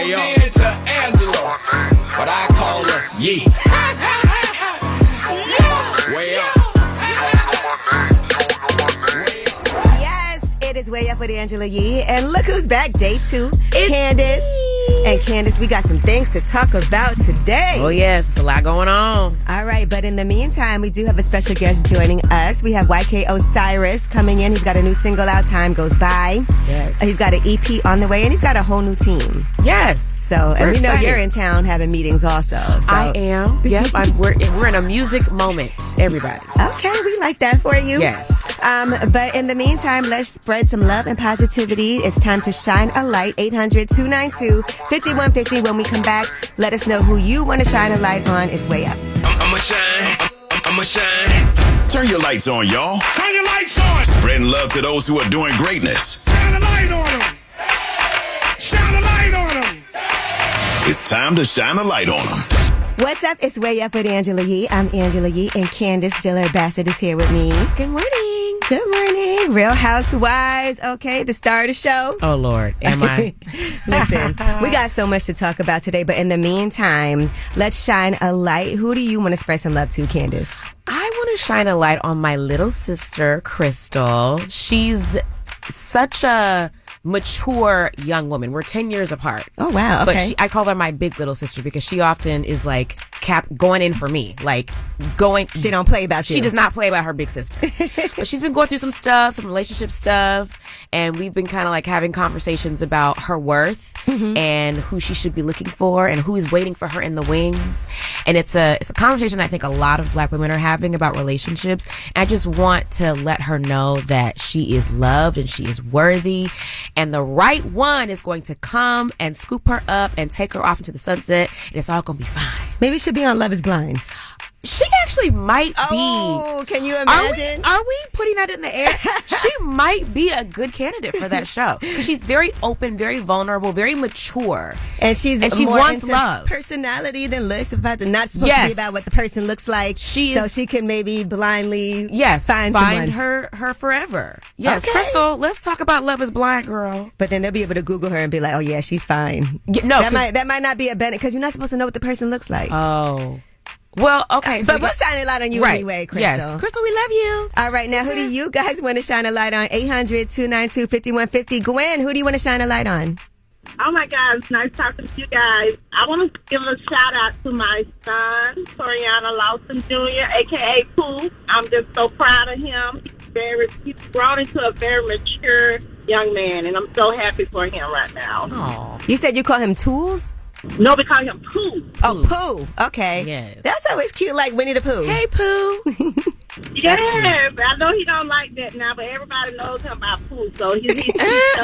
Way up to Angela, but I call her Yee. Way up. Yes, it is Way Up with Angela Yee. And look who's back, day 2. It's Candace. And Candace, we got some things to talk about today. Oh, yes. There's a lot going on. All right, but in the meantime, we do have a special guest joining us. We have YK Osiris coming in. He's got a new single out, Time Goes By. Yes. He's got an EP on the way, and he's got a whole new team. Yes. So, and we know you're in town having meetings also. So. I am. Yep. We're in a music moment, everybody. Okay, we like that for you. Yes. But in the meantime, let's spread some love and positivity. It's time to shine a light. 800-292-5150. When we come back, let us know who you want to shine a light on. It's Way Up. I'ma shine. I'ma shine. Turn your lights on, y'all. Turn your lights on. Spreading love to those who are doing greatness. Shine a light on them. Shine a light on them. It's time to shine a light on them. What's up? It's Way Up with Angela Yee. I'm Angela Yee, and Candace Diller Bassett is here with me. Good morning. Good morning. Real Housewives. Okay, the star of the show. Oh, Lord. Am I? Listen, we got so much to talk about today, but in the meantime, let's shine a light. Who do you want to spread some love to, Candace? I want to shine a light on my little sister, Crystal. She's such a mature young woman. We're 10 years apart. Oh, wow. Okay. But I call her my big little sister because she often is like going in for me. Like going. She don't play about you. She does not play about her big sister. But she's been going through some stuff, some relationship stuff. And we've been kind of like having conversations about her worth and who she should be looking for and who is waiting for her in the wings. And it's a conversation that I think a lot of Black women are having about relationships. And I just want to let her know that she is loved and she is worthy. And the right one is going to come and scoop her up and take her off into the sunset. And it's all going to be fine. Maybe she'll be on Love is Blind. She actually might be. Oh, can you imagine? Are we putting that in the air? She might be a good candidate for that show. Because she's very open, very vulnerable, very mature. And she more wants into love. Personality than looks. Not supposed to be about what the person looks like. So she can maybe blindly find someone. her forever. Yes, okay. Crystal, let's talk about Love is Blind, girl. But then they'll be able to Google her and be like, oh yeah, she's fine. Yeah, no, that might not be a benefit because you're not supposed to know what the person looks like. Oh. Well, okay. But we'll shine a light on you anyway, Crystal. Yes. Crystal, we love you. All right, now who do you guys want to shine a light on? 800-292-5150. Gwen, who do you want to shine a light on? Oh my God, it's nice talking to you guys. I want to give a shout out to my son, Toriana Lawson Jr., aka Pooh. I'm just so proud of him. He's grown into a very mature young man, and I'm so happy for him right now. Aww. You said you call him Tools? No, we call him Pooh. Oh, Pooh. Okay. Yes. That's always cute, like Winnie the Pooh. Hey, Pooh. Yes, I know he don't like that now, but everybody knows him by Pooh. So he's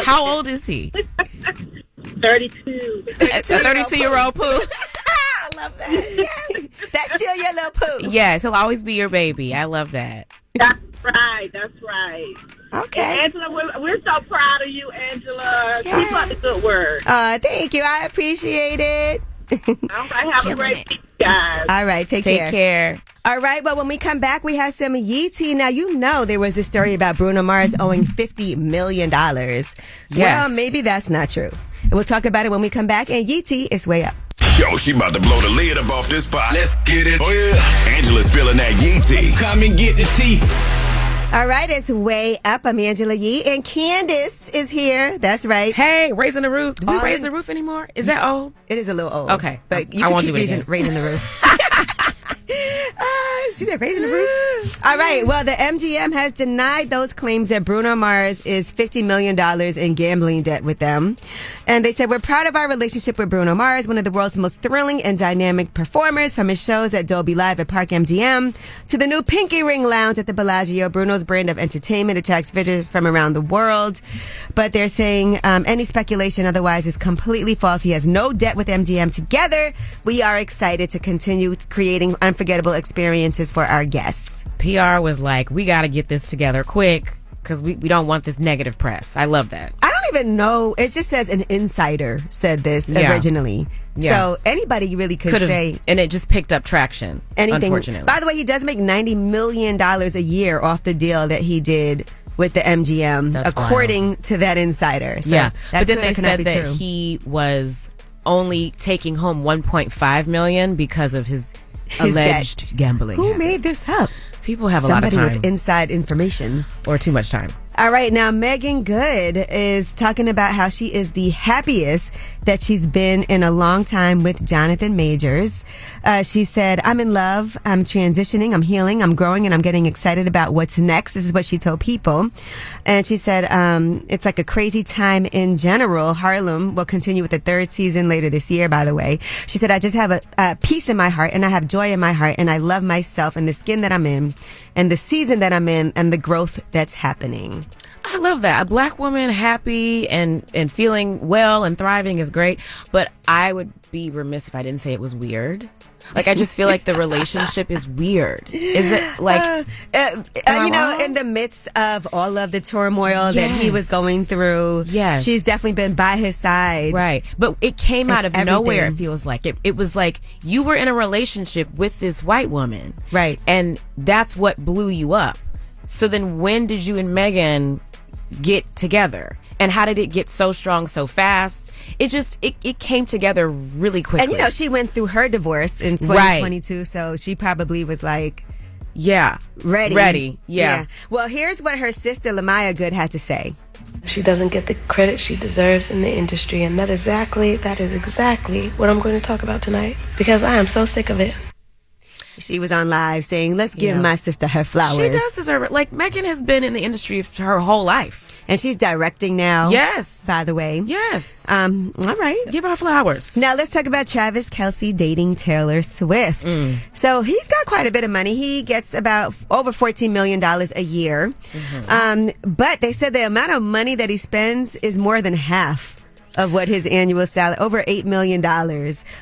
how old is he? 32. A 32-year-old Pooh. I love that. Yes. That's still your little Pooh. Yes, he'll always be your baby. I love that. That's right. That's right. Okay. And Angela, we're so proud of you, Angela. Keep up the good work. Thank you. I appreciate it. All right. Have a great week, guys. All right. Take care. All right, well, when we come back, we have some Yee tea. Now, you know there was a story about Bruno Mars owing $50 million. Yes. Well, maybe that's not true. And we'll talk about it when we come back. And Yee tea is Way Up. Yo, she about to blow the lid up off this pot. Let's get it. Oh, yeah. Angela's spilling that Yee tea. Come and get the tea. All right, it's Way Up. I'm Angela Yee, and Candace is here. That's right. Hey, Raising the Roof. Do we raise the roof anymore? Is that old? It is a little old. Okay. But you I can won't keep do it again. raising the roof. See that raising the roof? All right. Well, the MGM has denied those claims that Bruno Mars is $50 million in gambling debt with them. And they said, we're proud of our relationship with Bruno Mars, one of the world's most thrilling and dynamic performers, from his shows at Dolby Live at Park MGM to the new Pinky Ring Lounge at the Bellagio. Bruno's brand of entertainment attracts visitors from around the world. But they're saying any speculation otherwise is completely false. He has no debt with MGM. Together, we are excited to continue creating unforgettable experiences for our guests. PR was like, we got to get this together quick because we don't want this negative press. I love that. I don't even know. It just says an insider said this originally. Yeah. So anybody really could say. And it just picked up traction, anything. Unfortunately. By the way, he does make $90 million a year off the deal that he did with the MGM, That's according wild. to that insider. So yeah. that but then they said that true. he was only taking home $1.5 million because of his alleged debt. gambling. Who habit. made this up? People have Somebody a lot of time with inside information. or too much time. All right, now Meagan Good is talking about how she is the happiest that she's been in a long time with Jonathan Majors. She said, I'm in love, I'm transitioning, I'm healing, I'm growing, and I'm getting excited about what's next. This is what she told People. And she said, it's like a crazy time in general. Harlem will continue with the third season later this year, by the way. She said, I just have a peace in my heart, and I have joy in my heart, and I love myself and the skin that I'm in, and the season that I'm in, and the growth that's happening. I love that. A black woman happy and feeling well and thriving is great, but I would be remiss if I didn't say it was weird. Like, I just feel like the relationship is weird. Is it like... in the midst of all of the turmoil that he was going through, she's definitely been by his side. Right. But it came out of everything. nowhere, it feels like. It was like you were in a relationship with this white woman. Right. And that's what blew you up. So then when did you and Megan get together? And how did it get so strong so fast? It came together really quickly. And she went through her divorce in 2022, so she probably was like, ready. Yeah. Well, here's what her sister Lamaya Good had to say. She doesn't get the credit she deserves in the industry, and that is exactly what I'm going to talk about tonight, because I am so sick of it. She was on live saying, let's give my sister her flowers. She does deserve it. Like, Megan has been in the industry for her whole life. And she's directing now. Yes. By the way. Yes. All right. Give her flowers. Now let's talk about Travis Kelce dating Taylor Swift. So he's got quite a bit of money. He gets about over $14 million a year. But they said the amount of money that he spends is more than half of what his annual salary, over $8 million,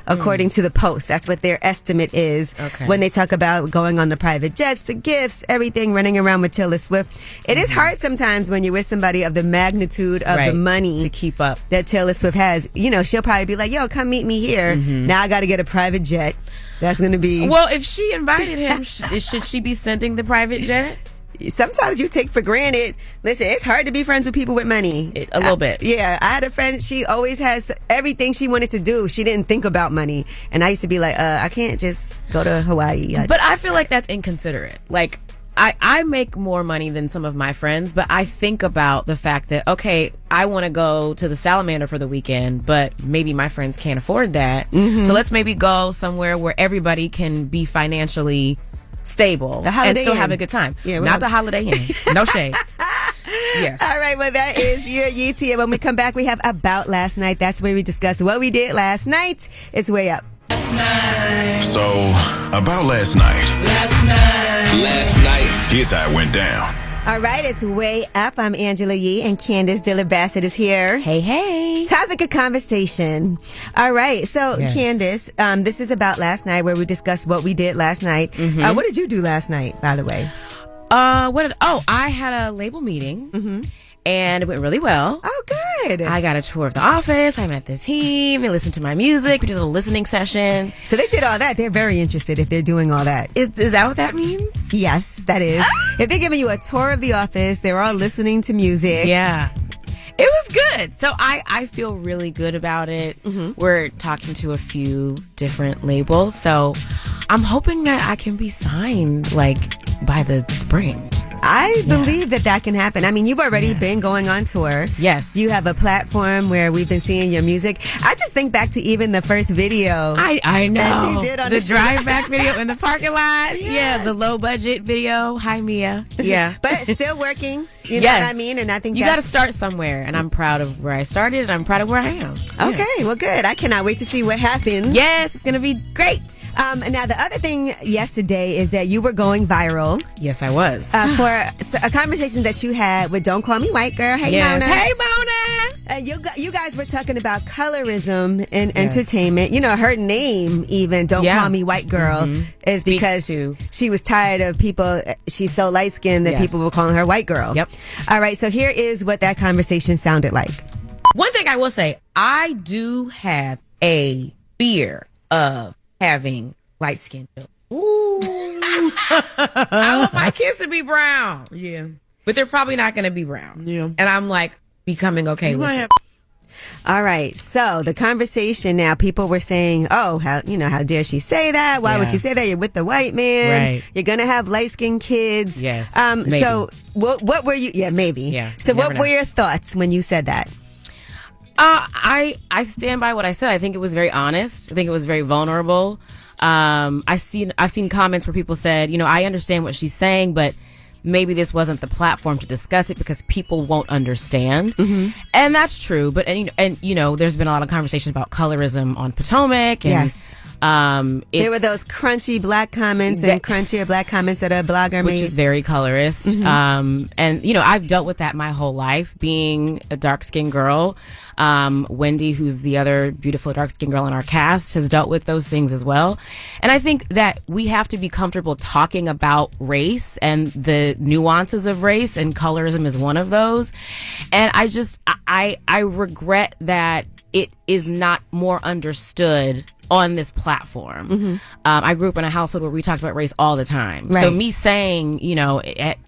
according to the Post. That's what their estimate is when they talk about going on the private jets, the gifts, everything, running around with Taylor Swift. It is hard sometimes when you're with somebody of the magnitude of the money to keep up that Taylor Swift has. She'll probably be like, yo, come meet me here. Now I got to get a private jet. That's going to be... Well, if she invited him, should she be sending the private jet? Sometimes you take for granted. Listen, it's hard to be friends with people with money. A little bit. I had a friend, she always has everything she wanted to do. She didn't think about money. And I used to be like, I can't just go to Hawaii. But I feel like that's inconsiderate. Like, I make more money than some of my friends, but I think about the fact that, okay, I want to go to the Salamander for the weekend, but maybe my friends can't afford that. So let's maybe go somewhere where everybody can be financially stable and still have a good time. Not the Holiday Inn. No shade. Yes. All right, well, that is your Yeetie. And when we come back, we have About Last Night. That's where we discuss what we did last night. It's way up. So, about last night. Here's how it went down. All right, it's way up. I'm Angela Yee, and Candace Dilla Bassett is here. Hey. Topic of conversation. All right, so Candace, this is About Last Night, where we discuss what we did last night. What did you do last night, by the way? I had a label meeting. And it went really well. Oh, good. I got a tour of the office. I met the team. They listened to my music. We did a listening session. So they did all that. They're very interested if they're doing all that. Is that what that means? Yes, that is. If they're giving you a tour of the office, they're all listening to music. Yeah. It was good. So I feel really good about it. We're talking to a few different labels. So I'm hoping that I can be signed by the spring. I believe that can happen. I mean, you've already been going on tour. Yes. You have a platform where we've been seeing your music. I just think back to even the first video. I know. That you did on the drive back video in the parking lot. Yes. Yeah, the low budget video. Hi, Mia. Yeah. But it's still working. You know what I mean? And I think you got to start somewhere. And I'm proud of where I started, and I'm proud of where I am. Okay, well, good. I cannot wait to see what happens. Yes, it's going to be great. Now, the other thing yesterday is that you were going viral. Yes, I was. For a conversation that you had with Don't Call Me White Girl. Hey, Mona. Hey, Mona. And you guys were talking about colorism in entertainment. Her name even, Don't Call Me White Girl, is Speaks because she was tired of people. She's so light-skinned that people were calling her white girl. Yep. All right, so here is what that conversation sounded like. One thing I will say, I do have a fear of having light-skinned children. Ooh. I want my kids to be brown. Yeah. But they're probably not going to be brown. Yeah. And I'm becoming okay with it. All right. So the conversation now, people were saying, oh, how dare she say that? Why would you say that? You're with the white man. Right. You're going to have light-skinned kids. Yes. Maybe. So what were you? Yeah, maybe. Yeah. So what were your thoughts when you said that? I stand by what I said. I think it was very honest. I think it was very vulnerable. I've seen comments where people said, I understand what she's saying, but maybe this wasn't the platform to discuss it because people won't understand. Mm-hmm. And that's true. But, there's been a lot of conversation about colorism on Potomac. And, yes. There were those crunchy black comments and crunchier black comments that a blogger made. Which is very colorist. Mm-hmm. And I've dealt with that my whole life, being a dark-skinned girl. Wendy, who's the other beautiful dark-skinned girl in our cast, has dealt with those things as well. And I think that we have to be comfortable talking about race and the nuances of race, and colorism is one of those. And I regret that it is not more understood on this platform. Mm-hmm. I grew up in a household where we talked about race all the time. Right. So me saying, at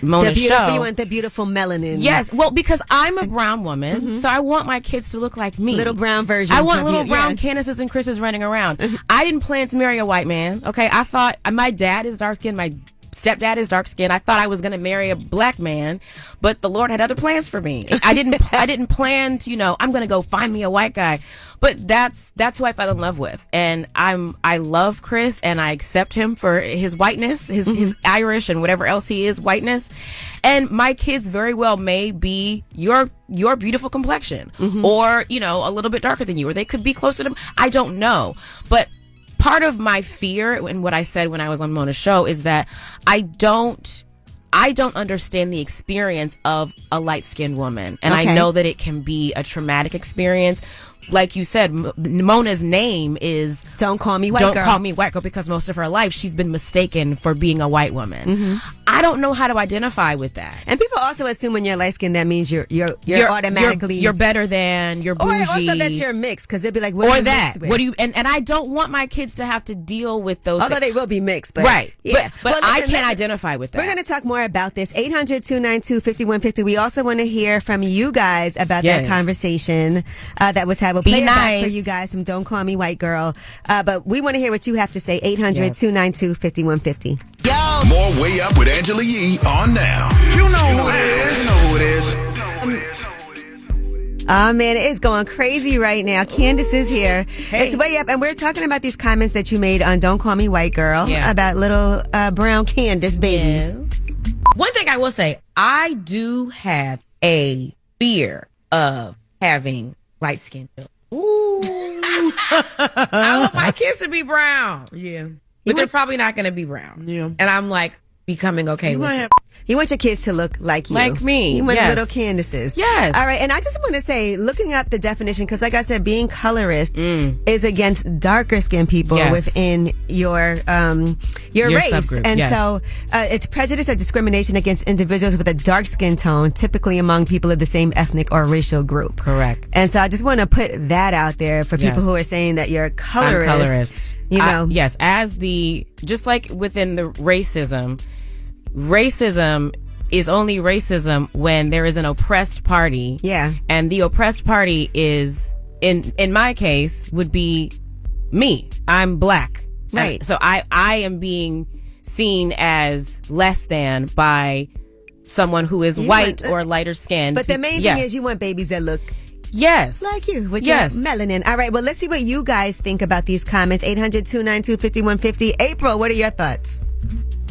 Mona's show, you want the beautiful melanin. Yes, well, because I'm a brown woman, so I want my kids to look like me. Little brown versions. I want of little you. brown Candaces and Chris's running around. I didn't plan to marry a white man. Okay, I thought my dad is dark skinned. My stepdad is dark skinned. I thought I was going to marry a black man, but the Lord had other plans for me. I didn't plan to, I'm going to go find me a white guy. But that's who I fell in love with. And I love Chris, and I accept him for his whiteness, his Irish and whatever else he is, whiteness. And my kids very well may be your beautiful complexion, or, a little bit darker than you, or they could be closer to, I don't know. But part of my fear and what I said when I was on Mona's show is that I don't understand the experience of a light-skinned woman. And I know that it can be a traumatic experience. Like you said, Mona's name is Don't Call Me White Girl. Don't Call Me White Girl, because most of her life she's been mistaken for being a white woman. I don't know how to identify with that. And people also assume when you're light skinned that means you're automatically you're better than, you're bougie. Or also that you're mixed, because they'll be like, what or are you that mixed with? What do you and I don't want my kids to have to deal with those Although things. they will be mixed, but right. Yeah. But I can't identify with that. We're going to talk more about this. 800-292-5150. We also want to hear from you guys about that conversation that was had. We'll play it back for you guys from Don't Call Me White Girl. But we want to hear what you have to say. 800-292-5150. Yo! More Way Up with Angela Yee on now. You know who it is. You know who it is. Oh man, it is going crazy right now. Candace is here. Hey. It's Way Up, and we're talking about these comments that you made on Don't Call Me White Girl about little brown Candace babies. Yes. One thing I will say, I do have a fear of having light skin. Ooh. I want my kids to be brown. Yeah. But they're probably not going to be brown. Yeah. And I'm like becoming okay with it. You want your kids to look like you. Like me. You want yes. little Candaces. Yes. All right. And I just want to say, looking up the definition, because like I said, being colorist is against darker skinned people within your race. Subgroup. And so it's prejudice or discrimination against individuals with a dark skin tone, typically among people of the same ethnic or racial group. Correct. And so I just want to put that out there for people who are saying that you're a colorist. I'm colorist. You know. Yes. Just like within the racism is only racism when there is an oppressed party. Yeah. And the oppressed party is, in my case, would be me. I'm black. Right. And so I am being seen as less than by someone who is white or lighter skinned. But the main thing is you want babies that look like you with your melanin. All right, well, let's see what you guys think about these comments. 800-292-5150. April, what are your thoughts?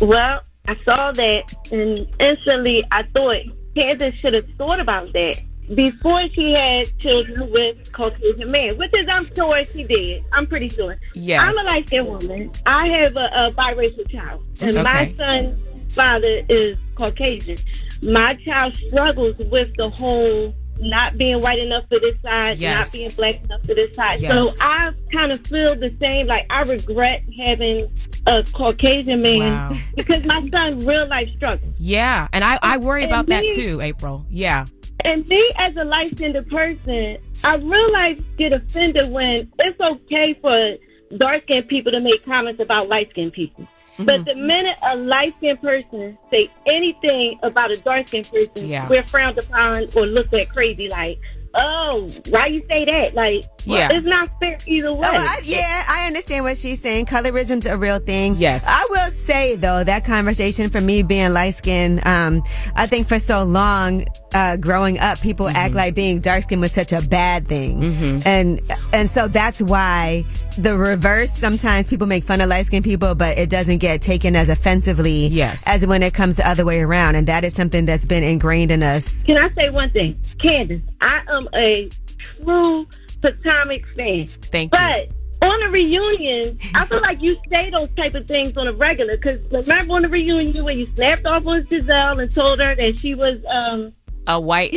Well, I saw that, and instantly I thought Candace should have thought about that before she had children with Caucasian men, which is, I'm sure she did. I'm pretty sure. Yes. I'm a light-skinned woman. I have a biracial child, and my son's father is Caucasian. My child struggles with the whole not being white enough for this side, not being black enough for this side. So I kind of feel the same. Like, I regret having a Caucasian man because my son real life struggles. Yeah, and I worry about that too, April. Yeah. And me as a light-skinned person, I realize get offended when it's okay for dark-skinned people to make comments about light-skinned people. Mm-hmm. But the minute a light-skinned person say anything about a dark-skinned person, we're frowned upon or looked at crazy. Like, oh, why you say that? Like, Yeah. it's not fair either way. I understand what she's saying. Colorism's a real thing. Yes. I will say, though, that conversation for me being light-skinned, I think for so long, growing up, people act like being dark-skinned was such a bad thing. And so that's why the reverse, sometimes people make fun of light-skinned people, but it doesn't get taken as offensively as when it comes the other way around. And that is something that's been ingrained in us. Can I say one thing? Candace, I am a true Potomac fan. Thank you. But on a reunion, I feel like you say those type of things on a regular. Because remember on the reunion when you snapped off on Giselle and told her that she was a white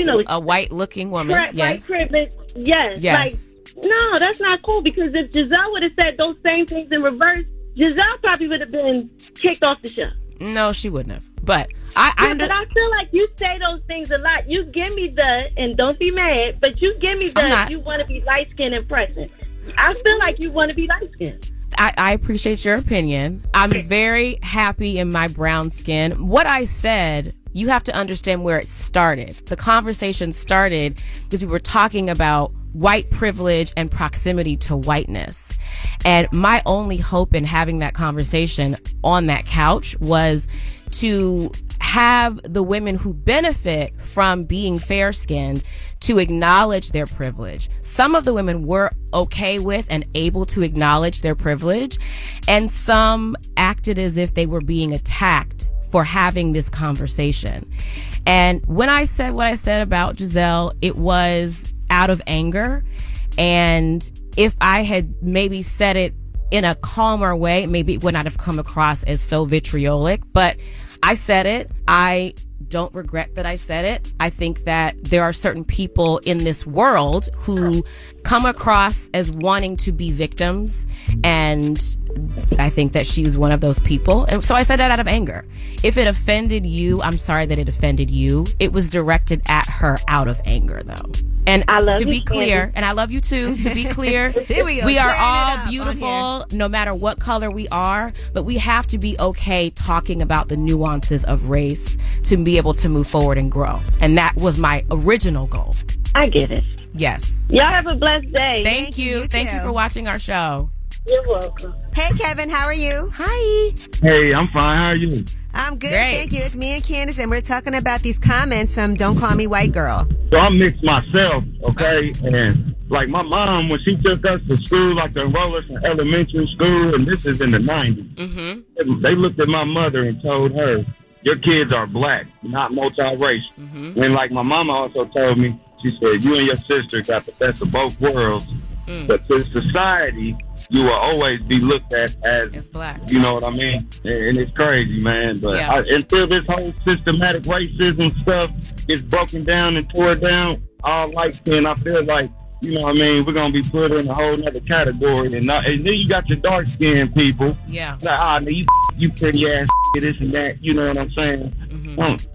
looking woman. White privilege. Yes. Like, no, that's not cool. Because if Giselle would have said those same things in reverse, Giselle probably would have been kicked off the show. No, she wouldn't have. But but I feel like you say those things a lot. You give me and don't be mad, but you give me you want to be light-skinned and present. I feel like you want to be light-skinned. I appreciate your opinion. I'm very happy in my brown skin. What I said, you have to understand where it started. The conversation started because we were talking about white privilege and proximity to whiteness. And my only hope in having that conversation on that couch was to have the women who benefit from being fair-skinned to acknowledge their privilege. Some of the women were okay with and able to acknowledge their privilege, and some acted as if they were being attacked for having this conversation. And when I said what I said about Giselle, it was out of anger. And if I had maybe said it in a calmer way, maybe it would not have come across as so vitriolic. But I said it. I don't regret that I said it. I think that there are certain people in this world who come across as wanting to be victims, and I think that she was one of those people. And so I said that out of anger. If it offended you, I'm sorry that it offended you. It was directed at her out of anger, though. And to be clear, and I love you too, to be clear, we are all beautiful no matter what color we are, but we have to be okay talking about the nuances of race to be able to move forward and grow. And that was my original goal. I get it. Yes. Y'all have a blessed day. Thank you. Thank you for watching our show. You're welcome. Hey, Kevin, how are you? Hi. Hey, I'm fine. How are you? I'm good, Great. thank you. It's me and Candace, and we're talking about these comments from Don't Call Me White Girl. So I'm mixed myself, okay? And like my mom, when she took us to school, like to enroll us in elementary school, and this is in the 90s, they looked at my mother and told her, your kids are black, not multiracial. And like my mama also told me, she said, you and your sister got the best of both worlds. But to society, you will always be looked at as black. You know what I mean? And it's crazy, man. But until this whole systematic racism stuff is broken down and tore down, all light skin, I feel like, you know what I mean, we're going to be put in a whole other category. And then you got your dark skinned people. Yeah. Like, you pretty ass, this and that. You know what I'm saying?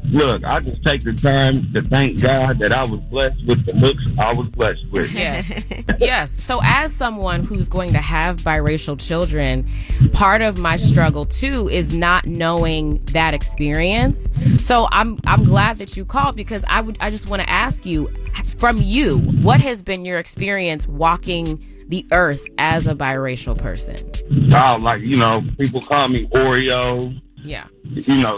Look, I just take the time to thank God that I was blessed with the looks I was blessed with. Yes. Yes. So as someone who's going to have biracial children, part of my struggle too is not knowing that experience. So I'm glad that you called, because I just want to ask you, from you, what has been your experience walking the earth as a biracial person? Oh, like, you know, people call me Oreo. Yeah. You know,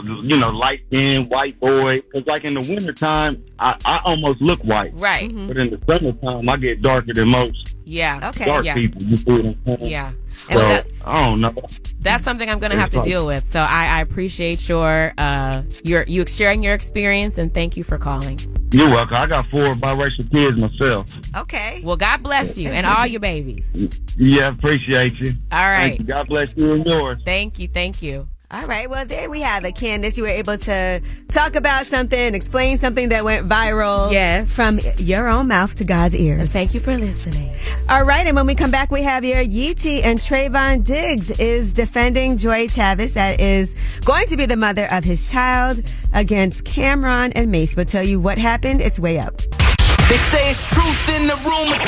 light-skinned white boy. Because, like, in the wintertime, I almost look white. Right. But in the summertime, I get darker than most dark people. You see what I'm saying? Yeah. So, I don't know. That's something I'm going to have to deal with. So I appreciate you sharing your experience, and thank you for calling. You're welcome. I got 4 biracial kids myself. Okay. Well, God bless you and all your babies. Yeah, appreciate you. All right. Thank you. God bless you and yours. Thank you. Thank you. All right, well, there we have it, Candace. You were able to talk about something, explain something that went viral. Yes. From your own mouth to God's ears. And thank you for listening. All right, and when we come back, we have here Yeetie, and Trayvon Diggs is defending Joy Chavez, that is going to be the mother of his child, against Cameron and Mace. We'll tell you what happened. It's way up. They say it's truth in the rumors.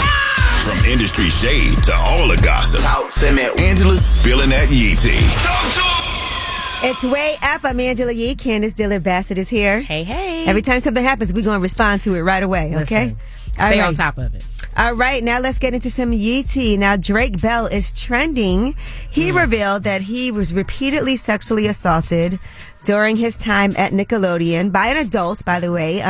From industry shade to all the gossip, Angela's spilling that Yee tea. Talk to 'em. It's way up. I'm Angela Yee. Candace Dillard Bassett is here. Hey, hey. Every time something happens, we're going to respond to it right away, okay? Stay on top of it. All right, now let's get into some Yeezy. Now, Drake Bell is trending. He revealed that he was repeatedly sexually assaulted during his time at Nickelodeon by an adult, by the way.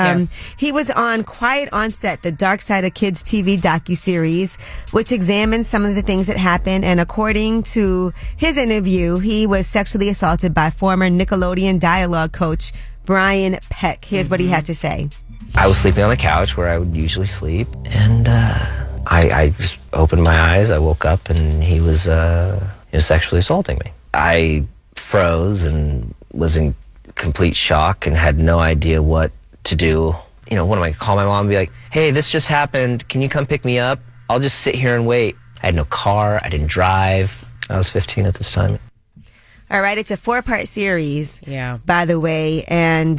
He was on Quiet on Set, the Dark Side of Kids TV docuseries, which examines some of the things that happened. And according to his interview, he was sexually assaulted by former Nickelodeon dialogue coach Brian Peck. Here's what he had to say. I was sleeping on the couch where I would usually sleep, and I just opened my eyes. I woke up, and he was sexually assaulting me. I froze and was in complete shock and had no idea what to do. You know, what am I, call my mom and be like, hey, this just happened. Can you come pick me up? I'll just sit here and wait. I had no car. I didn't drive. I was 15 at this time. All right, it's a 4-part series, Yeah. by the way, and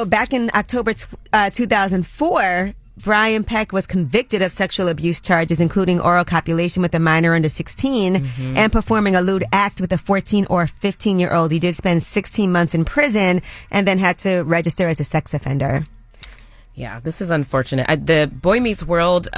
back in October 2004, Brian Peck was convicted of sexual abuse charges, including oral copulation with a minor under 16 and performing a lewd act with a 14 or 15-year-old. He did spend 16 months in prison and then had to register as a sex offender. Yeah, this is unfortunate. The Boy Meets World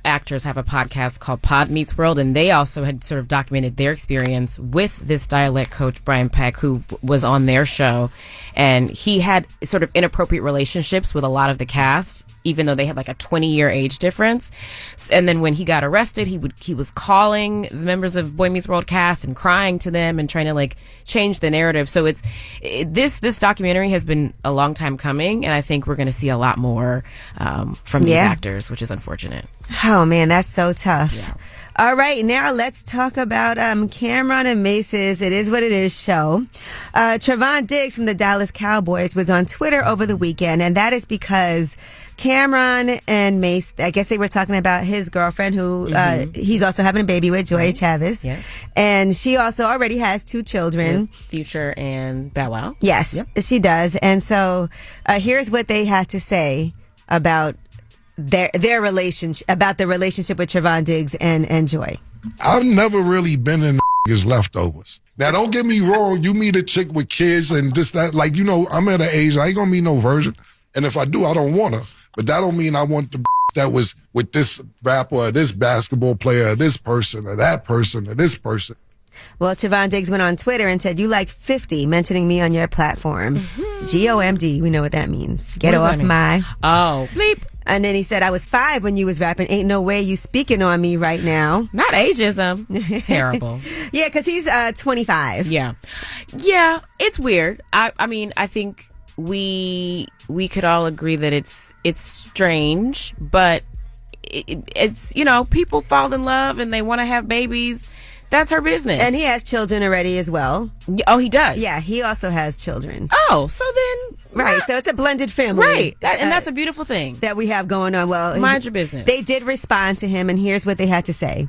actors have a podcast called Pod Meets World, and they also had sort of documented their experience with this dialect coach, Brian Peck, who was on their show. And he had sort of inappropriate relationships with a lot of the cast, even though they had like a 20-year age difference. And then when he got arrested, he was calling the members of Boy Meets World cast and crying to them and trying to like change the narrative. So this documentary has been a long time coming, and I think we're going to see a lot more from these actors, which is unfortunate. Oh man, that's so tough. Yeah. All right, now let's talk about Cameron and Mace's It Is What It Is show. Trevon Diggs from the Dallas Cowboys was on Twitter over the weekend, and that is because Cameron and Mace, I guess they were talking about his girlfriend who he's also having a baby with, Joya Chavez. Yes. And she also already has 2 children. With Future and Bow Wow. Yes, she does. And so here's what they had to say about their relationship, about the relationship with Trevon Diggs and Joy. I've never really been in his leftovers. Now, don't get me wrong. You meet a chick with kids and this, that, like, I'm at an age, I ain't gonna meet no virgin. And if I do, I don't want her. But that don't mean I want the that was with this rapper or this basketball player or this person or that person or this person. Well, Trevon Diggs went on Twitter and said, "You like 50, mentioning me on your platform." GOMD, we know what that means. Get off my... Oh, bleep. And then he said, "I was 5 when you was rapping. Ain't no way you speaking on me right now." Not ageism. Terrible. Yeah, because he's 25. Yeah, it's weird. I mean, I think we could all agree that it's strange, but it's people fall in love and they want to have babies. That's her business. And he has children already as well. Oh, he does? Yeah, he also has children. Oh, so then... Right, so it's a blended family. Right, and that's a beautiful thing. That we have going on. Well, mind your business. They did respond to him, and here's what they had to say.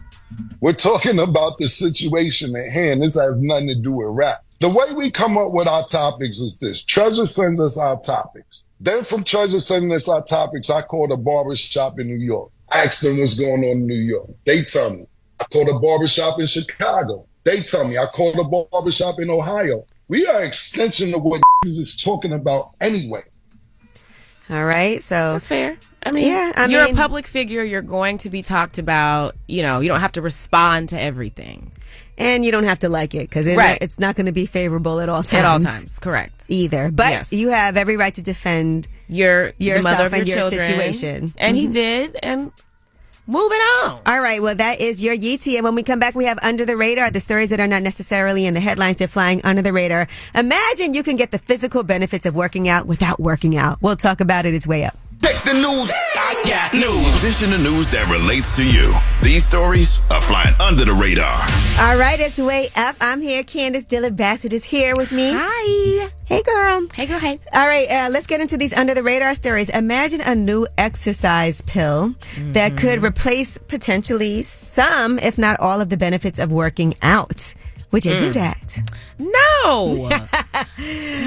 We're talking about the situation at hand. This has nothing to do with rap. The way we come up with our topics is this. Treasure sends us our topics. Then from Treasure sending us our topics, I called a barbershop in New York. Asked them what's going on in New York. They tell me. I called a barbershop in Chicago. They tell me. I called a barbershop in Ohio. We are an extension of what is talking about anyway. All right, so... That's fair. I mean, you're a public figure. You're going to be talked about. You don't have to respond to everything. And you don't have to like it, because it's not going to be favorable at all times. At all times, correct. Either. But you have every right to defend yourself the mother of and your your children. situation. And he did, and... Moving on. All right. Well, that is your Yeetie. And when we come back, we have Under the Radar, the stories that are not necessarily in the headlines. They're flying under the radar. Imagine you can get the physical benefits of working out without working out. We'll talk about it. It's way up. Check the news. I got news. This is the news that relates to you. These stories are flying under the radar. All right. It's way up. I'm here. Candace Dillard Bassett is here with me. Hi. Hey, girl. Hey, girl. Hey. All right. Let's get into these under the radar stories. Imagine a new exercise pill that could replace potentially some, if not all, of the benefits of working out. Would you do that? No.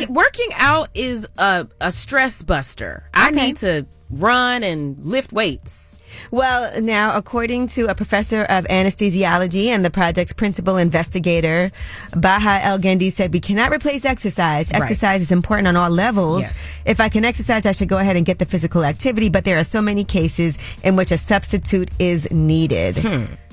Working out is a stress buster. I need to run and lift weights. Well, now, according to a professor of anesthesiology and the project's principal investigator, Baha El-Gandhi said, we cannot replace exercise. Exercise is important on all levels. Yes. If I can exercise, I should go ahead and get the physical activity, but there are so many cases in which a substitute is needed.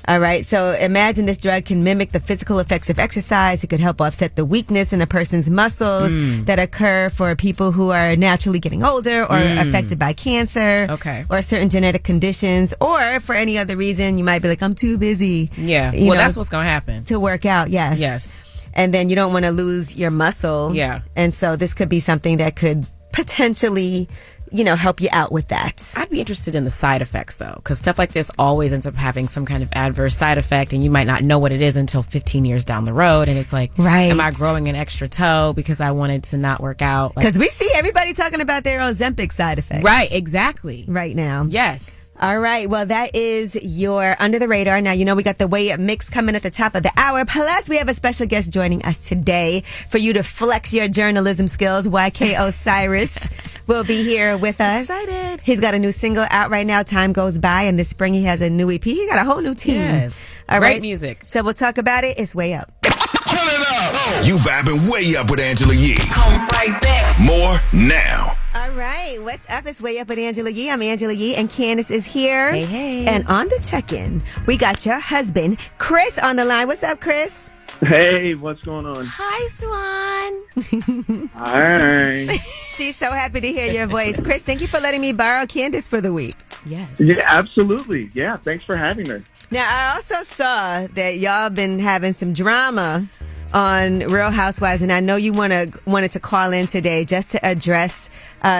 All right. So imagine this drug can mimic the physical effects of exercise. It could help offset the weakness in a person's muscles that occur for people who are naturally getting older or affected by cancer or certain genetic conditions, or for any other reason. You might be like, I'm too busy. Yeah. You know, that's what's going to happen. To work out. Yes. Yes. And then you don't want to lose your muscle. Yeah. And so this could be something that could potentially, you know, help you out with that. I'd be interested in the side effects, though, because stuff like this always ends up having some kind of adverse side effect, and you might not know what it is until 15 years down the road. And it's like, am I growing an extra toe because I wanted to not work out? Because we see everybody talking about their Ozempic side effects. Right, exactly. Right now. Yes. All right. Well, that is your Under the Radar. Now, you know, we got the Way Up mix coming at the top of the hour. Plus, we have a special guest joining us today for you to flex your journalism skills. YK Osiris will be here with us. Excited. He's got a new single out right now, Time Goes By, and this spring he has a new EP. He got a whole new team. Yes. All Great right. music. So we'll talk about it. It's Way Up. Turn it up. You vibing way up with Angela Yee. Come right back. More now. All right. What's up? It's Way Up with Angela Yee. I'm Angela Yee, and Candace is here. Hey, hey. And on the check-in, we got your husband, Chris, on the line. What's up, Chris? Hey, what's going on? Hi, Swan. Hi. She's so happy to hear your voice. Chris, thank you for letting me borrow Candace for the week. Yes. Yeah, absolutely. Yeah, thanks for having her. Now, I also saw that y'all been having some drama on Real Housewives, and I know you wanted to call in today just to address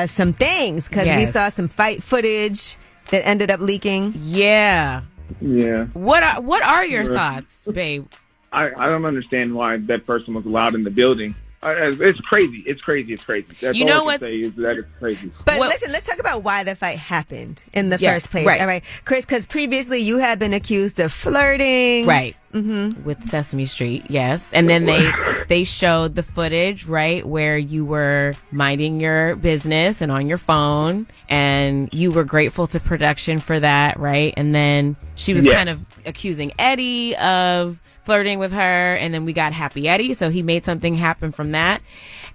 some things, because we saw some fight footage that ended up leaking. Yeah. Yeah. What are your thoughts, babe? I don't understand why that person was allowed in the building. It's crazy. It's crazy. That's you all know I can say is that it's crazy. But listen, let's talk about why the fight happened in the first place. Right. All right, Chris, because previously you had been accused of flirting. Right. With Sesame Street, yes. And then they showed the footage, right, where you were minding your business and on your phone, and you were grateful to production for that, right? And then she was kind of accusing Eddie of flirting with her, and then we got Happy Eddie, so he made something happen from that.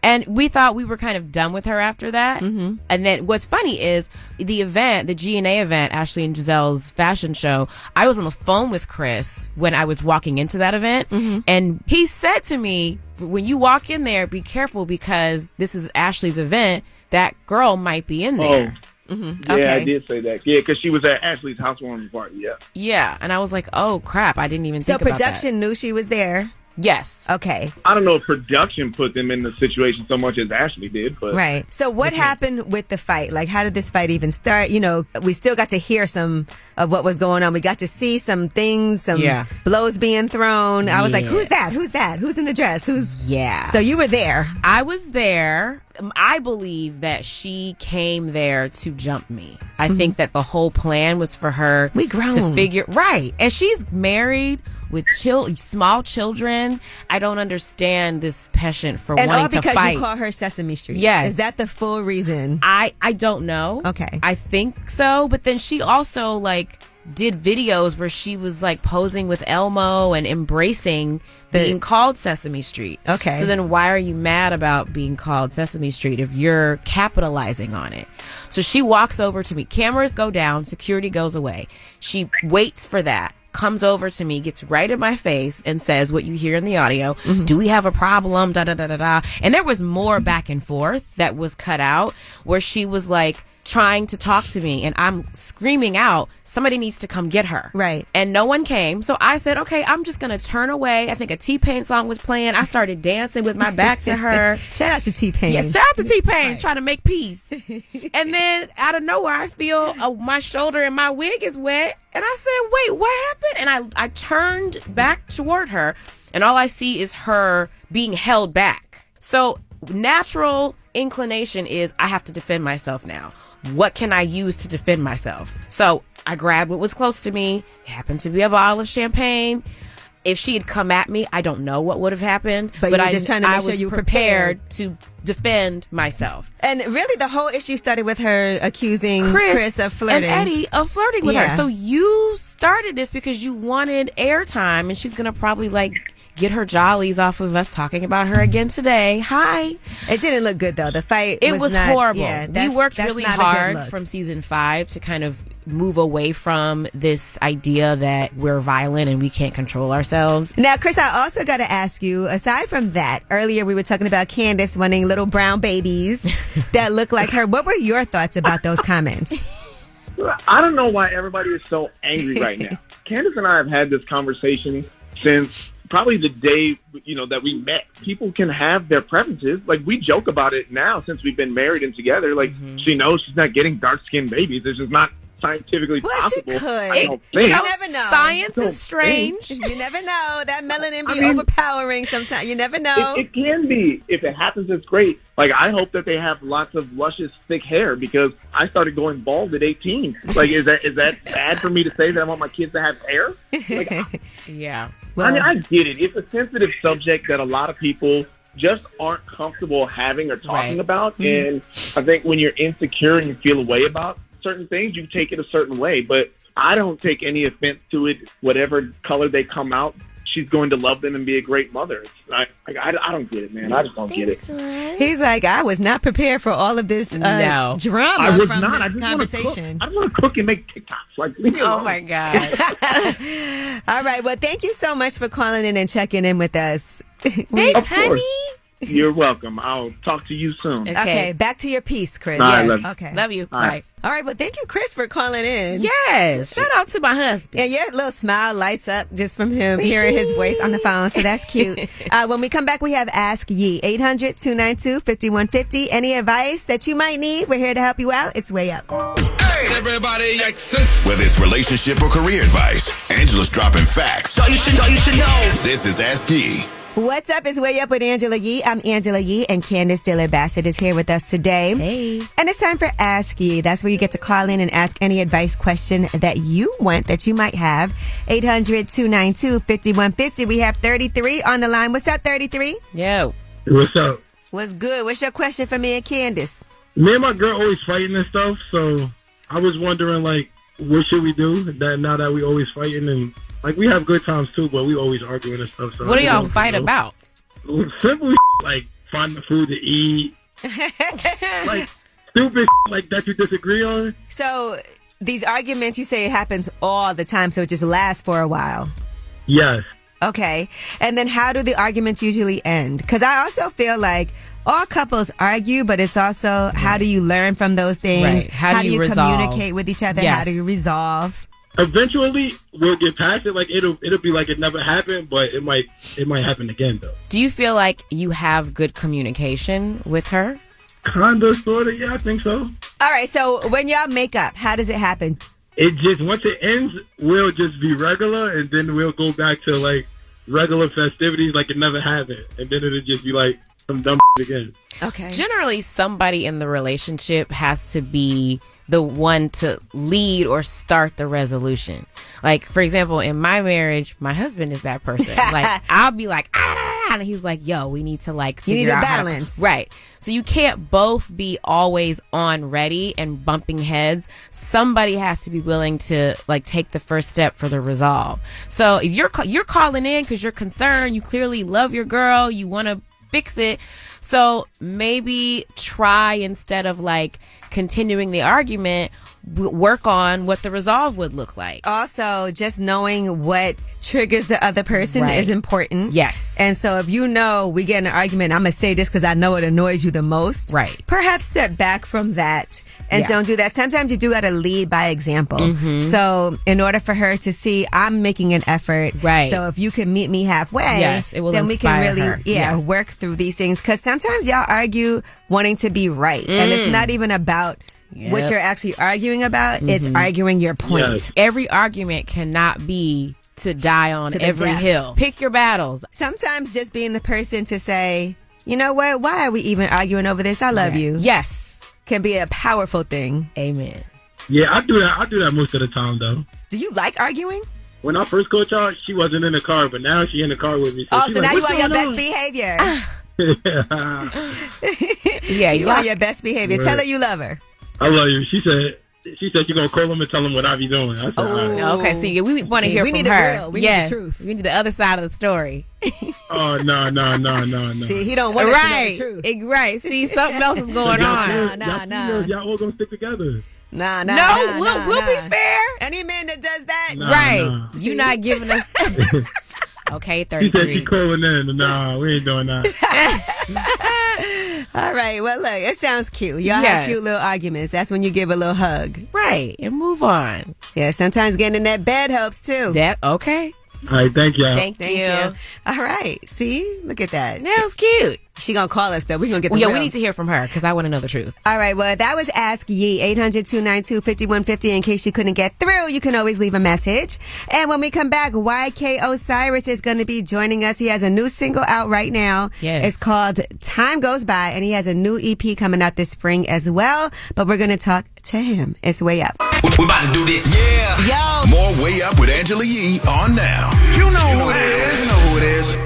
And we thought we were kind of done with her after that. And then what's funny is the event, the G&A event, Ashley and Giselle's fashion show, I was on the phone with Chris when I was walking into that event. And he said to me, when you walk in there, be careful, because this is Ashley's event. That girl might be in there. Yeah, I did say that. Yeah, because she was at Ashley's housewarming party. Yeah. Yeah, and I was like, oh crap, I didn't even think about that. So production knew she was there. Yes. Okay. I don't know if production put them in the situation so much as Ashley did, but right. So what happened with the fight? Like, how did this fight even start? You know, we still got to hear some of what was going on. We got to see some things, some blows being thrown. I was like, who's that? Who's that? Who's in the dress? Who's? Yeah. So you were there. I was there. I believe that she came there to jump me. I think that the whole plan was for her to figure right. And she's married with small children. I don't understand this passion for wanting to fight. And all because you call her Sesame Street. Yes. Is that the full reason? I don't know. Okay. I think so. But then she also did videos where she was posing with Elmo and embracing being called Sesame Street. Okay. So then why are you mad about being called Sesame Street if you're capitalizing on it? So she walks over to me. Cameras go down. Security goes away. She waits for that. Comes over to me, gets right in my face, and says what you hear in the audio. Do we have a problem? Da da da da da. And there was more back and forth that was cut out, where she was trying to talk to me, and I'm screaming out, somebody needs to come get her. Right. And no one came. So I said, okay, I'm just going to turn away. I think a T-Pain song was playing. I started dancing with my back to her. Shout out to T-Pain. Yes, shout out to T-Pain, trying to make peace. And then out of nowhere, I feel my shoulder and my wig is wet. And I said, wait, what happened? And I turned back toward her, and all I see is her being held back. So natural inclination is I have to defend myself now. What can I use to defend myself? So I grabbed what was close to me. It happened to be a bottle of champagne. if she had come at me, I don't know what would have happened. But you were just trying to make sure you were prepared to defend myself. And really, the whole issue started with her accusing Chris of flirting. And Eddie of flirting with her. So you started this because you wanted airtime, and she's going to probably get her jollies off of us talking about her again today. Hi. It didn't look good, though. The fight was not, horrible. Yeah, we worked really hard from season 5 to kind of move away from this idea that we're violent and we can't control ourselves. Now, Chris, I also got to ask you, aside from that, earlier we were talking about Candace wanting little brown babies that look like her. What were your thoughts about those comments? I don't know why everybody is so angry right now. Candace and I have had this conversation since probably the day, that we met. People can have their preferences. Like, we joke about it now since we've been married and together. Like, she knows she's not getting dark-skinned babies. It's just not scientifically possible. She could. You never know. Science is strange. You never know. That melanin be overpowering sometimes. You never know. It can be. If it happens, it's great. Like, I hope that they have lots of luscious, thick hair because I started going bald at 18. Like, is that bad for me to say that I want my kids to have hair? Like, yeah. Well, I mean, I get it. It's a sensitive subject that a lot of people just aren't comfortable having or talking about. And I think when you're insecure and you feel a way about certain things, you take it a certain way. But I don't take any offense to it. Whatever color they come out, she's going to love them and be a great mother. I don't get it, man. I just don't get it. He's like, I was not prepared for all of this drama from this conversation. I just want to cook and make TikToks. Like, oh my God. All right. Well, thank you so much for calling in and checking in with us. Thanks, honey. You're welcome. I'll talk to you soon. Okay. Back to your piece, Chris. Yes. Love you. Okay. Love you. Bye. All right. Well, thank you, Chris, for calling in. Yes. Shout out to my husband. Yeah, your little smile lights up just from him hearing his voice on the phone. So that's cute. When we come back, we have Ask Ye. 800-292-5150. Any advice that you might need, we're here to help you out. It's Way Up. Hey, everybody, access. Whether it's relationship or career advice, Angela's dropping facts. You should know. This is Ask Ye. What's up? It's Way Up with Angela Yee. I'm Angela Yee, and Candace Diller Bassett is here with us today. Hey. And it's time for Ask Ye. That's where you get to call in and ask any advice question that you want, that you might have. 800-292-5150. We have 33 on the line. What's up, 33? Yo. What's up? What's good? What's your question for me and Candace? Me and my girl always fighting and stuff, so I was wondering, what should we do now that we always fighting? And, we have good times, too, but we always arguing and stuff. So what do y'all fight about? Simple like finding food to eat. Stupid that you disagree on. So these arguments, you say it happens all the time, so it just lasts for a while. Yes. Okay. And then how do the arguments usually end? Because I also feel like all couples argue, but it's also how do you learn from those things? Right. How do you resolve? Communicate with each other? Yes. How do you resolve? Eventually, we'll get past it. It'll be like it never happened, but it might happen again, though. Do you feel like you have good communication with her? Kinda, sorta, yeah, I think so. All right, so when y'all make up, how does it happen? It just, once it ends, we'll just be regular, and then we'll go back to, regular festivities like it never happened. And then it'll just be, some dumb again. Okay. Generally, somebody in the relationship has to be the one to lead or start the resolution. For example, in my marriage, my husband is that person. I'll be like, and he's like, yo, we need to figure you need out a balance. Right. So you can't both be always on ready and bumping heads. Somebody has to be willing to take the first step for the resolve. So if you're calling in because you're concerned, you clearly love your girl, you want to fix it. So maybe try, instead of continuing the argument, work on what the resolve would look like. Also, just knowing what triggers the other person is important. Yes. And so if you know we get in an argument, I'm going to say this because I know it annoys you the most. Right. Perhaps step back from that and don't do that. Sometimes you do got to lead by example. Mm-hmm. So in order for her to see I'm making an effort. Right. So if you can meet me halfway, yes, it will then we can inspire really her. work through these things. Because sometimes y'all argue wanting to be right. And it's not even about what you're actually arguing about. It's arguing your point. Yes. Every argument cannot be to die on To the every death. hill. Pick your battles. Sometimes just being the person to say, you know what, why are we even arguing over this? I love you. Yes. Can be a powerful thing. Amen. Yeah, I do that most of the time, though. Do you like arguing? when I first caught y'all, she wasn't in the car, but now she in the car with me. So she's now like, you "What's on your going best on?" behavior. Yeah, You on your best behavior. Right. Tell her you love her. I love you. She said you're going to call him and tell him what I be doing. I said, all right. Okay, see, we want to hear we from need her. the real. We need the truth. We need the other side of the story. Oh, no. See, he don't want us to know the truth. Right. See, something else is going on. Nah. Y'all all going to stick together. Nah. We'll be fair. Any man that does that, Right. You not giving us. Okay, She 33. said she calling in. No, we ain't doing that. All right. Well, look, it sounds cute. Y'all have Yes. cute little arguments. That's when you give a little hug. Right, and move on. Yeah, sometimes getting in that bed helps too. Okay. All right, thank y'all. Thank you. All right. See? Look at that. That was cute. She gonna call us though. We gonna get the Yeah, real. we need to hear from her because I want to know the truth. All right, well, that was Ask Yee, 800-292-5150. In case you couldn't get through, you can always leave a message. And when we come back, YK Osiris is going to be joining us. He has a new single out right now. Yes. It's called Time Goes By, and he has a new EP coming out this spring as well. But we're going to talk to him. It's Way Up. We about to do this. Yeah. Yo. More Way Up with Angela Yee on now. You know who it is. You know who it is.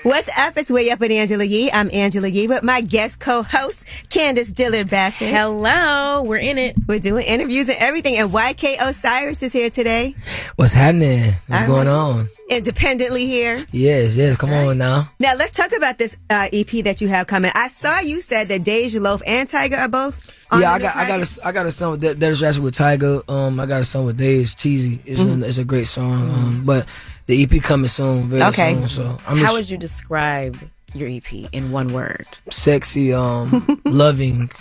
What's up? It's Way Up with Angela Yee. I'm Angela Yee with my guest co-host, Candace Dillard Bassett. Hello, we're in it. We're doing interviews and everything, and YK Osiris is here today. What's happening? What's All going right. on? Independently here. Yes. Come on now. Now, let's talk about this EP that you have coming. I saw you said that Deja Loaf and Tiger are both on Yeah, the new project. I got a song that is actually with Tiger. I got a song with Day. It's Teasy. It's a great song. But the EP coming soon, very soon. So How would you describe your EP in one word? Sexy, loving,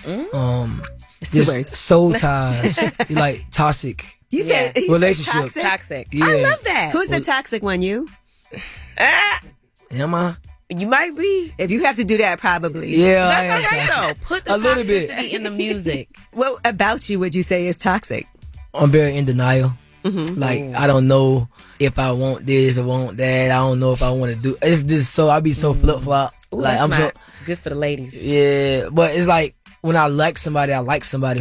It's 2 just words. soul ties, like toxic. You said relationship. toxic? Toxic. Yeah. I love that. Who's the toxic one? You? Am I? You might be. If you have to do that, probably. Yeah, I am That's all right, toxic. though. Put the A little bit. toxicity in the music. What about you would you say is toxic? I'm very in denial. Like I don't know if I want this or want that. I don't know if I want to do. It's just so I be so flip flop. Like That's I'm so not good for the ladies. yeah. But it's like when I like somebody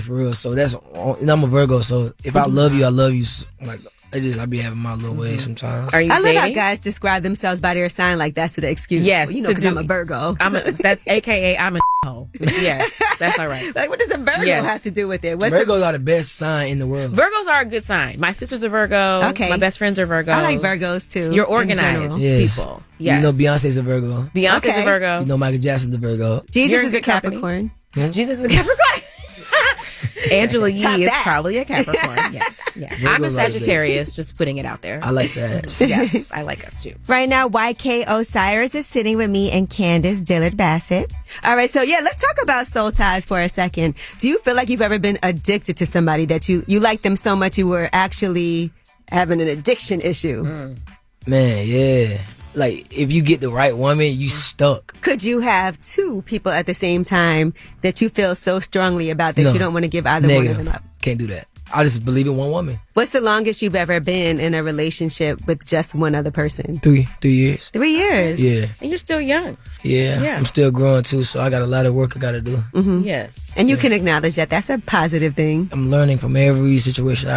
for real. So that's and I'm a Virgo. So if I love you, I love you. Like I be having my little way sometimes. Are you I love dating? how guys describe themselves by their sign like that's the excuse. Yes, Well, you know, to because do- I'm a Virgo. That's AKA I'm a hoe. Yes, that's all right. Like, what does a Virgo Yes. have to do with it? What's Virgos are the best sign in the world. Virgos are a good sign. My sister's a Virgo. Okay. My best friends are Virgos. I like Virgos too. You're in organized general. Yes. people. Yes. You know Beyonce's a Virgo. Beyonce's Okay. a Virgo. You know Michael Jackson's a Virgo. Jesus You're in is a good company. Capricorn. Jesus is a Capricorn. Angela Yee Top is that. probably a Capricorn. Yes. I'm a Virgo like Sagittarius, just putting it out there. I like that. Yes, I like us too. Right now, YK Osiris is sitting with me and Candace Dillard Bassett. All right, so yeah, let's talk about soul ties for a second. Do you feel like you've ever been addicted to somebody that you like them so much you were actually having an addiction issue? Man, yeah. Like if you get the right woman, you stuck. Could you have 2 people at the same time that you feel so strongly about that No. you don't want to give either Negative. one of them up? Can't do that. I just believe in one woman. What's the longest you've ever been in a relationship with just one other person? 3 years. 3 years. Yeah. And you're still young. Yeah. I'm still growing too, so I got a lot of work I got to do. Yes. And you can acknowledge that. That's a positive thing. I'm learning from every situation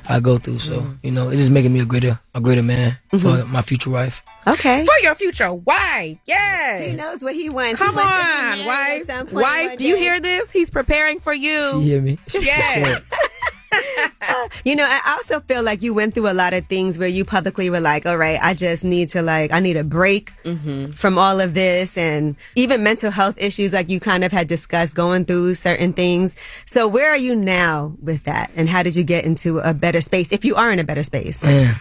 I go through, so you know, it's just making me a greater man for my future wife. Okay. For your future wife. He Yes. knows what he wants. Come He wants to be on, married at wife. some point Wife, one do you day. hear this? He's preparing for She you. hear me? Yes. You know, I also feel like you went through a lot of things where you publicly were like, all right, I just need to I need a break from all of this, and even mental health issues like you kind of had discussed going through certain things. So where are you now with that? And how did you get into a better space if you are in a better space? Man,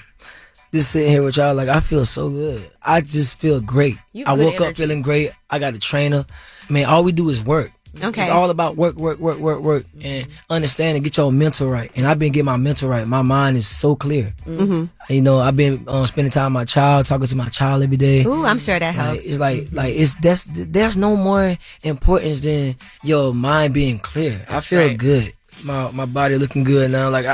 just sitting here with y'all, like I feel so good. I just feel great. You have I good woke up energy. feeling great. I got a trainer. Man, all we do is work. Okay. It's all about work, and understand and get your mental right. And I've been getting my mental right. My mind is so clear. You know, I've been spending time with my child, talking to my child every day. Ooh, I'm sure that Like, helps. it's like there's no more importance than your mind being clear. I feel right. good. My body looking good now. Like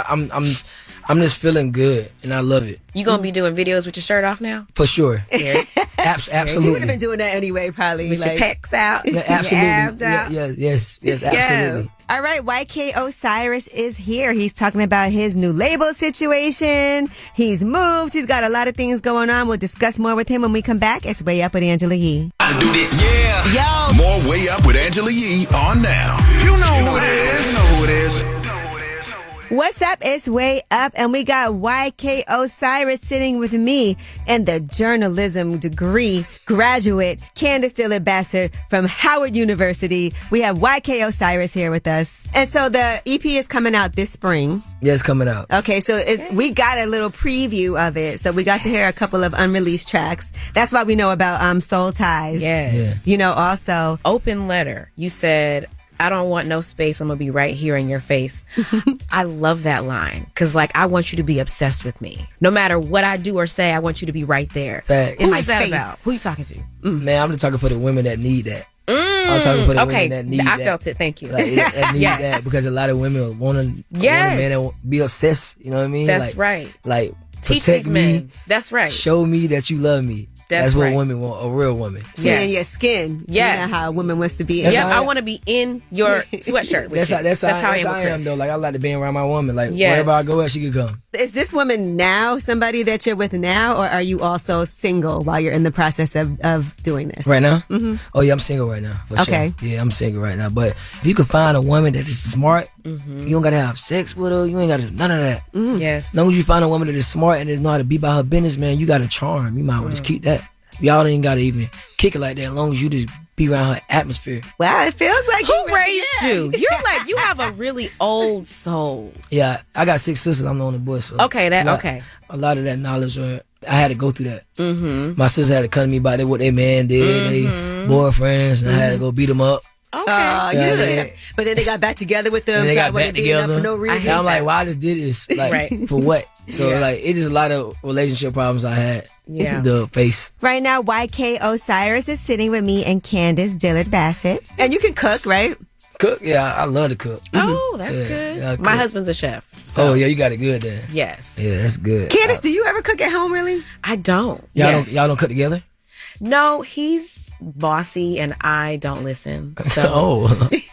I'm just feeling good, and I love it. You gonna be doing videos with your shirt off now? For sure. Yeah. Absolutely. You would have been doing that anyway, probably. With your pecs out. Yeah, absolutely. Your abs out. Yes, absolutely. All right, YK Osiris is here. He's talking about his new label situation. He's moved. He's got a lot of things going on. We'll discuss more with him when we come back. It's Way Up with Angela Yee. I do this. Yeah. Yo. More Way Up with Angela Yee on now. You know who it is. You know who it is. What's up? It's Way Up, and we got YK Osiris sitting with me and the journalism degree graduate, Candace Dillard-Bassett from Howard University. We have YK Osiris here with us. And so the EP is coming out this spring. Yeah, it's coming out. Okay, so we got a little preview of it. So we got to hear a couple of unreleased tracks. That's why we know about Soul Ties. Yes. You know, also. Open letter. You said, I don't want no space. I'm going to be right here in your face. I love that line. Because, like, I want you to be obsessed with me. No matter what I do or say, I want you to be right there. Facts. Who is that about? Who you talking to? Man, I'm just talking for the women that need that. I'm talking for the women that need that. I felt it. Thank you. Like, that need that because a lot of women want to man and be obsessed. You know what I mean? That's right. Like, teach protect these me. men. That's right. Show me that you love me. That's what women want, a real woman. So in your skin. Yes. You know how a woman wants to be. Yeah, I want to be in your sweatshirt with you. That's how I am, Chris. though. Like, I like to be around my woman. Like, wherever I go, she could come. Is this woman now somebody that you're with now, or are you also single while you're in the process of doing this? Right now? Mm-hmm. Oh, yeah, I'm single right now. For okay. Sure. Yeah, I'm single right now. But if you can find a woman that is smart, you don't got to have sex with her. You ain't got to do none of that. Yes. As long as you find a woman that is smart and that know how to be by her business, man, you got a charm. You might as well just keep that. Y'all ain't got to even kick it like that as long as you just be around her atmosphere. Wow, it feels like who raised you? You're like, you have a really old soul. Yeah, I got 6 sisters. I'm the only boy. So okay, a lot of that knowledge, I had to go through that. My sister had to come to me about what their man did, they boyfriends, and I had to go beat them up. Okay, but then they got back together with them. And they so got back together for no reason. I'm like, why I just did this? Like, for what? So like, it's just a lot of relationship problems I had. The face. Right now, YK Osiris is sitting with me and Candace Dillard-Bassett, and you can cook, right? Cook? Yeah, I love to cook. Oh, that's good. Yeah, my husband's a chef. So. Oh yeah, you got it good then. Yes. Yeah, that's good. Candace, do you ever cook at home? Really? I don't. Y'all don't cook together? No, he's bossy and I don't listen. So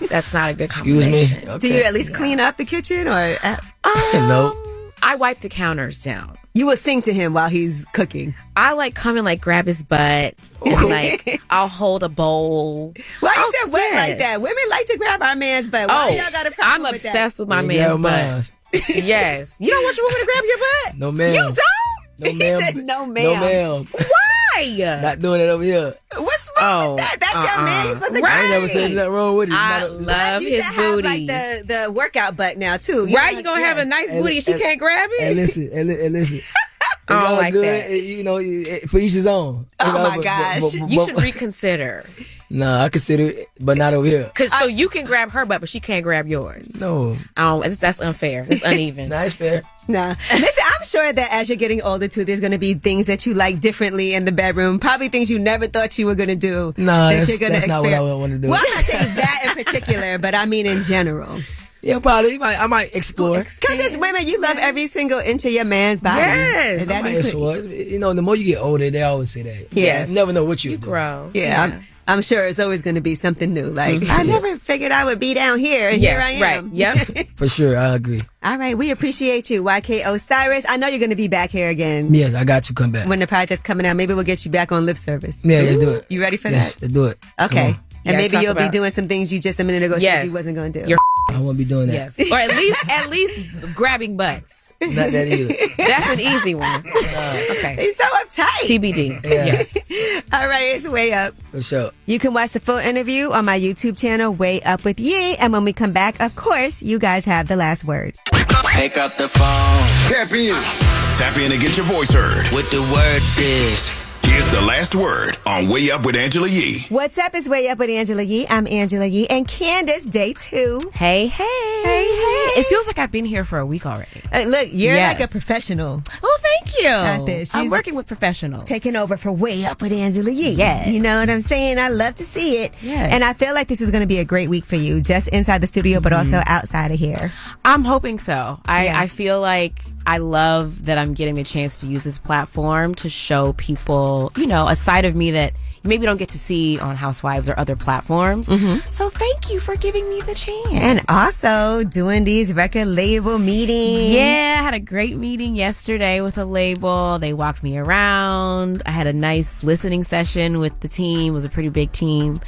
that's not a good Excuse me. Okay. Do you at least clean up the kitchen or? No. I wipe the counters down. You will sing to him while he's cooking. I like come and like grab his butt and like I'll hold a bowl. Why you said wet like that? Women like to grab our man's butt. Why y'all got a problem I'm with obsessed that? with my man's butt. Yes. You don't want your woman to grab your butt? No ma'am. You don't? No He ma'am. said no ma'am. No ma'am. Why? Not doing it over here. What's wrong with that? That's your man. You're supposed to I ain't never said nothing wrong with it. I love you his should booty. Have like the workout butt now too. Right? You gonna have a nice booty and she can't grab it? And listen. I don't like good, that. You know, for each his own. Oh my gosh. You should reconsider. Nah, I consider it, but not over here. So you can grab her butt, but she can't grab yours. No. That's unfair. It's uneven. Nah, it's fair. Nah. Listen, I'm sure that as you're getting older too, there's going to be things that you like differently in the bedroom. Probably things you never thought you were going to do. Nah, that that's not what I would want to do. Well, I'm not saying that in particular, but I mean in general. Yeah, probably. I might explore. Because as women, you love every single inch of your man's body. Yes. And that I might explore. You know, the more you get older, they always say that. Yes. You never know what you grow. Yeah. I'm sure it's always going to be something new. Like, I never figured I would be down here, and here I am. Right. Yep. For sure, I agree. All right, we appreciate you, YK Osiris. I know you're going to be back here again. Yes, I got to come back. When the project's coming out, maybe we'll get you back on lip service. Yeah, let's do it. You ready for Yes, that? let's do it. Okay. And maybe you'll be about- doing some things you just a minute ago said you wasn't going to do. You're I won't be doing that. yes. Or at least grabbing butts. Not that either. That's an easy one. Okay. He's so uptight. TBD. Yeah. Yes. All right, it's Way Up. For sure. You can watch the full interview on my YouTube channel, Way Up with Yee. And when we come back, of course, you guys have the last word. Pick up the phone. Tap in. Tap in and get your voice heard. What the word is. Here's the last word on Way Up with Angela Yee. What's up? It's Way Up with Angela Yee. I'm Angela Yee. And Candace, day 2. Hey. Hey. It feels like I've been here for a week already. Look, you're Yes. like a professional. Oh, thank you. At this. I'm She's working with professionals. taking over for Way Up with Angela Yee. Yes. You know what I'm saying? I love to see it. Yes. And I feel like this is going to be a great week for you, just inside the studio, but also outside of here. I'm hoping so. I feel like I love that I'm getting the chance to use this platform to show people, you know, a side of me that you maybe don't get to see on Housewives or other platforms. So thank you for giving me the chance. And also doing these record label meetings. Yeah, I had a great meeting yesterday with a label. They walked me around. I had a nice listening session with the team. It was a pretty big team.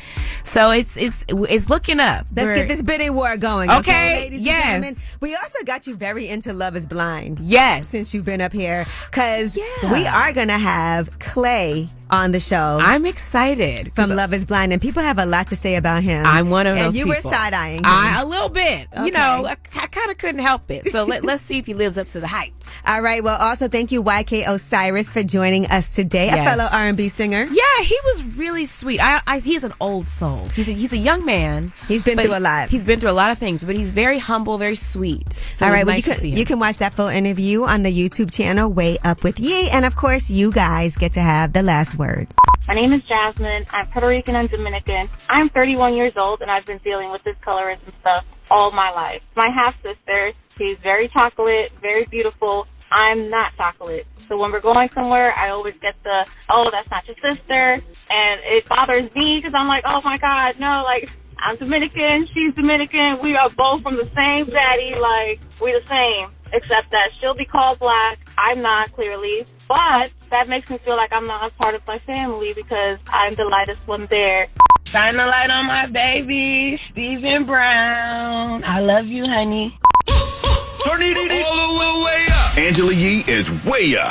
So it's looking up. Let's get this bidding war going. Okay, ladies yes. and gentlemen. We also got you very into Love is Blind. Yes. Since you've been up here. Because we are going to have Clay on the show. I'm excited. From Love is Blind. And people have a lot to say about him. I'm one of those And you people. were side-eyeing him. A little bit. Okay. You know, I kind of couldn't help it. So let's see if he lives up to the hype. All right. Well, also thank you, YK Osiris, for joining us today. A fellow R&B singer. Yeah, he was really sweet. He's an old soul. He's a young man. He's been through a lot. He's been through a lot of things, but he's very humble, very sweet. So all right. it was Well, nice to see him. you can watch that full interview on the YouTube channel, Way Up with Yee. And of course, you guys get to have the last word. My name is Jasmine. I'm Puerto Rican and Dominican. I'm 31 years old, and I've been dealing with this colorism stuff all my life. My half-sister, she's very chocolate, very beautiful. I'm not chocolate. So when we're going somewhere, I always get the, oh, that's not your sister. And it bothers me because I'm like, oh, my God, no, like, I'm Dominican, she's Dominican. We are both from the same daddy. Like, we're the same. Except that she'll be called black. I'm not, clearly. But that makes me feel like I'm not a part of my family because I'm the lightest one there. Shine the light on my baby, Stephen Brown. I love you, honey. Turn it all the way up. Angela Yee is way up.